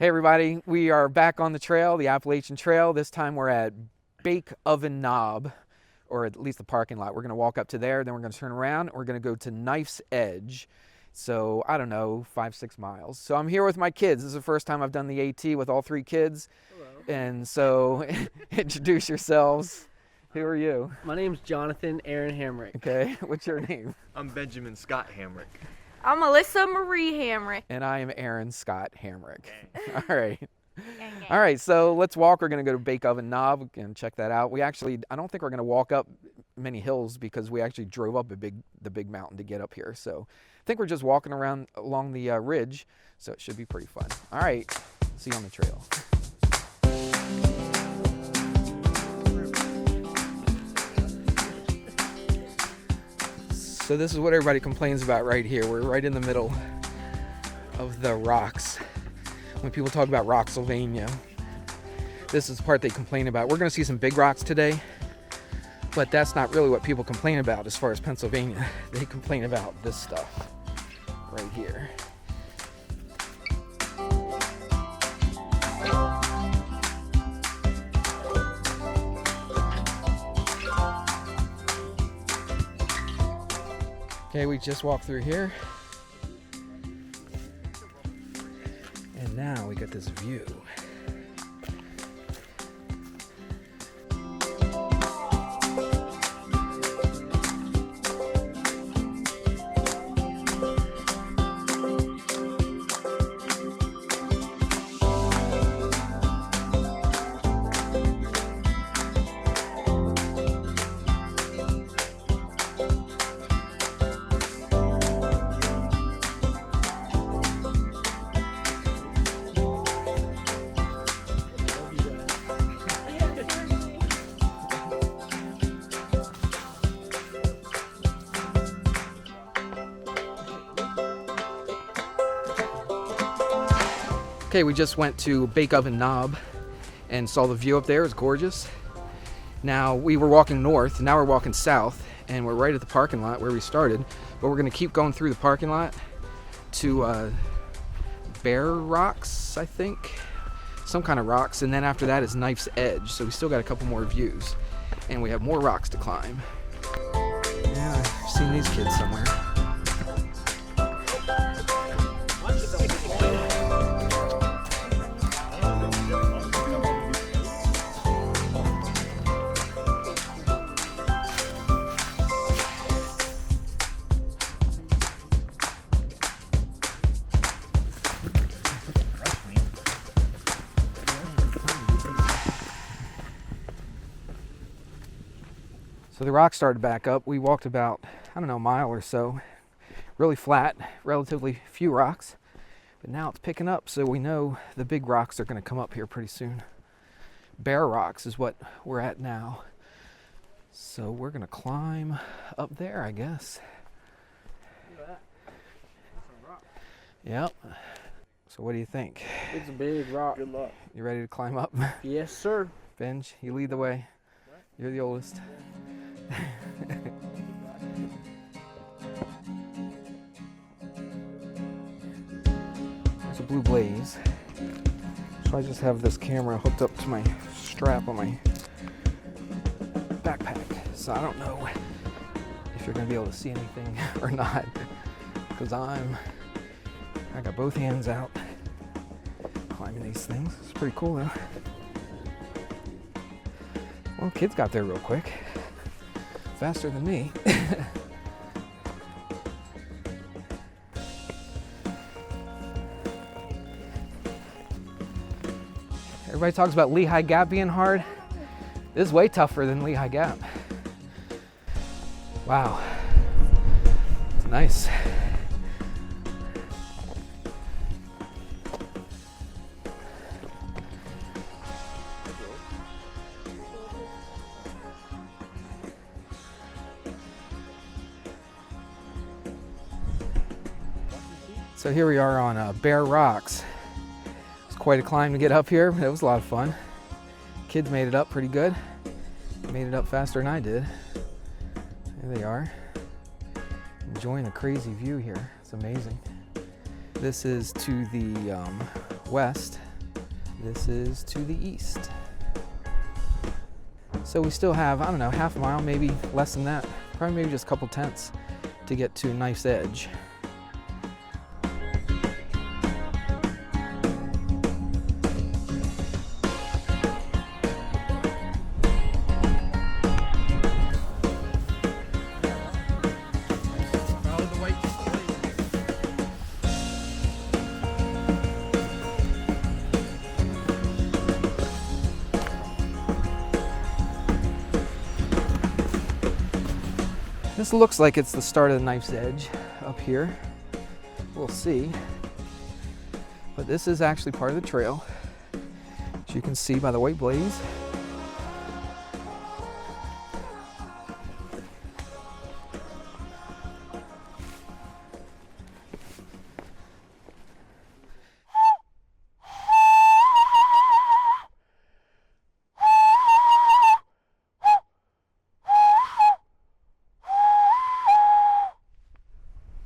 Hey everybody, we are back on the trail, the Appalachian Trail. This time we're at Bake Oven Knob, or at least the parking lot. We're gonna walk up to there, then we're gonna turn around, and we're gonna go to Knife's Edge. So, I don't know, 5-6 miles. So I'm here with my kids. This is the first time I've done the AT with all 3 kids. Hello. And so, introduce yourselves. Who are you? My name's Jonathan Aaron Hamrick. Okay, what's your name? I'm Benjamin Scott Hamrick. I'm Alyssa Marie Hamrick. And I am Aaron Scott Hamrick. All right. Gang. All right, so let's walk. We're going to go to Bake Oven Knob and check that out. I don't think we're going to walk up many hills because we actually drove up the big mountain to get up here. So I think we're just walking around along the ridge, so it should be pretty fun. All right, see you on the trail. So this is what everybody complains about right here. We're right in the middle of the rocks. When people talk about Rocksylvania, this is the part they complain about. We're going to see some big rocks today, but that's not really what people complain about as far as Pennsylvania. They complain about this stuff right here. Okay, we just walked through here. And now we got this view. Okay, we just went to Bake Oven Knob and saw the view up there. It's gorgeous. Now we were walking north, now we're walking south, and we're right at the parking lot where we started. But we're gonna keep going through the parking lot to Bear Rocks, I think. Some kind of rocks, and then after that is Knife's Edge. So we still got a couple more views. And we have more rocks to climb. Yeah, I've seen these kids somewhere. So the rocks started back up. We walked about, I don't know, a mile or so. Really flat, relatively few rocks. But now it's picking up, so we know the big rocks are going to come up here pretty soon. Bear Rocks is what we're at now. So we're going to climb up there, I guess. Look at that. That's a rock. Yep. So what do you think? It's a big rock. Good luck. You ready to climb up? Yes, sir. Benj, you lead the way. You're the oldest. There's a blue blaze. So I just have this camera hooked up to my strap on my backpack. So I don't know if you're gonna be able to see anything or not. Because I got both hands out climbing these things. It's pretty cool though. Well, kids got there real quick. Faster than me. Everybody talks about Lehigh Gap being hard. This is way tougher than Lehigh Gap. Wow. It's nice. So here we are on Bear Rocks. It's quite a climb to get up here, but it was a lot of fun. Kids made it up pretty good. Made it up faster than I did. There they are. Enjoying the crazy view here. It's amazing. This is to the west. This is to the east. So we still have, I don't know, half a mile, maybe less than that. Probably maybe just a couple tenths to get to Knife's Edge. This looks like it's the start of the Knife's Edge up here. We'll see. But this is actually part of the trail, as you can see by the white blaze.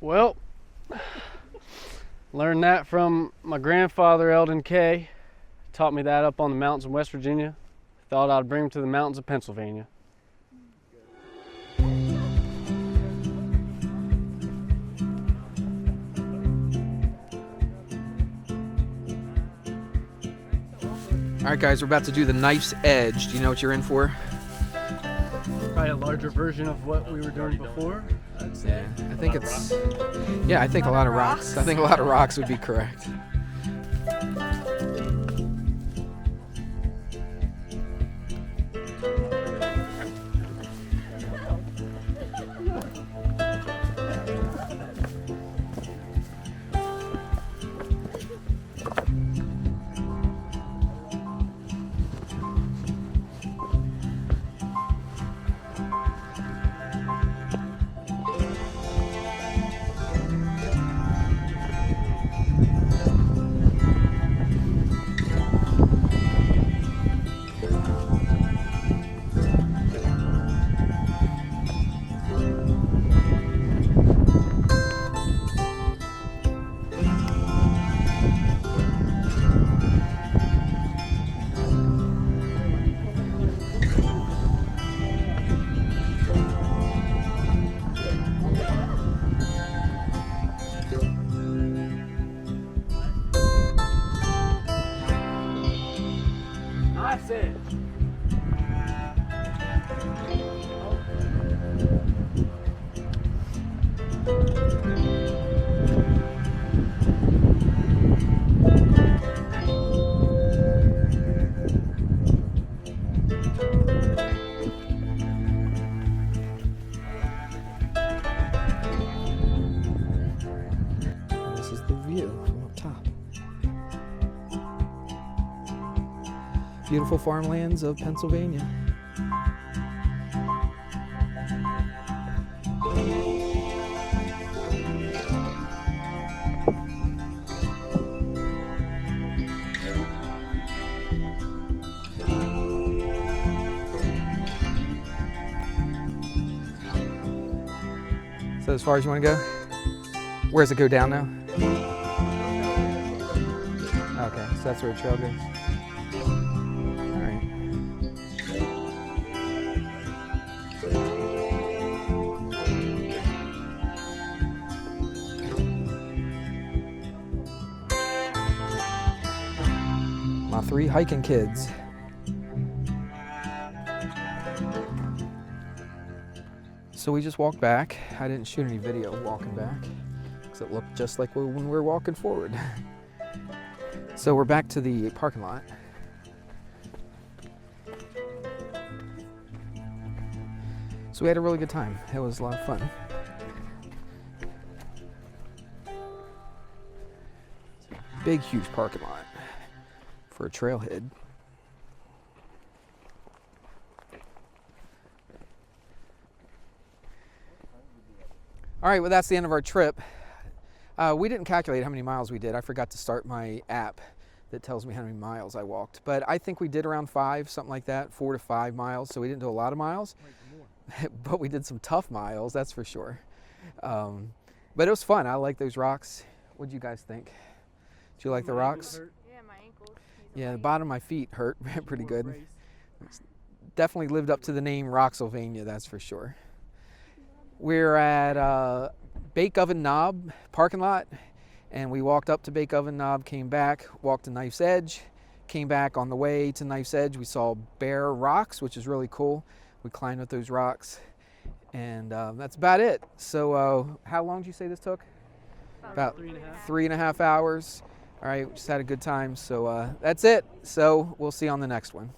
Well, learned that from my grandfather, Eldon K. Taught me that up on the mountains in West Virginia. Thought I'd bring him to the mountains of Pennsylvania. All right, guys, we're about to do the Knife's Edge. Do you know what you're in for? Probably a larger version of what we were doing before. Yeah, I think it's. Yeah, I think a lot of rocks. I think a lot of rocks would be correct. That's it. This is the view from up top. Beautiful farmlands of Pennsylvania. So as far as you want to go? Where does it go down now? Okay, so that's where the trail goes. All right. My 3 hiking kids. So we just walked back. I didn't shoot any video walking back because it looked just like when we were walking forward. So we're back to the parking lot. So we had a really good time. It was a lot of fun. Big, huge parking lot for a trailhead. All right, well, that's the end of our trip. We didn't calculate how many miles we did. I forgot to start my app that tells me how many miles I walked. But I think we did around 5, something like that, 4 to 5 miles. So we didn't do a lot of miles, but we did some tough miles, that's for sure. But it was fun. I like those rocks. What do you guys think? Do you like the rocks? Yeah, my ankles. Yeah, the bottom of my feet hurt pretty good. Definitely lived up to the name Rocksylvania, that's for sure. We're at Bake Oven Knob parking lot, and we walked up to Bake Oven Knob, came back, walked to Knife's Edge, came back. On the way to Knife's Edge, we saw bare rocks, which is really cool. We climbed up those rocks, and that's about it. So how long did you say this took? About 3.5 hours. All right, we just had a good time. So that's it. So we'll see you on the next one.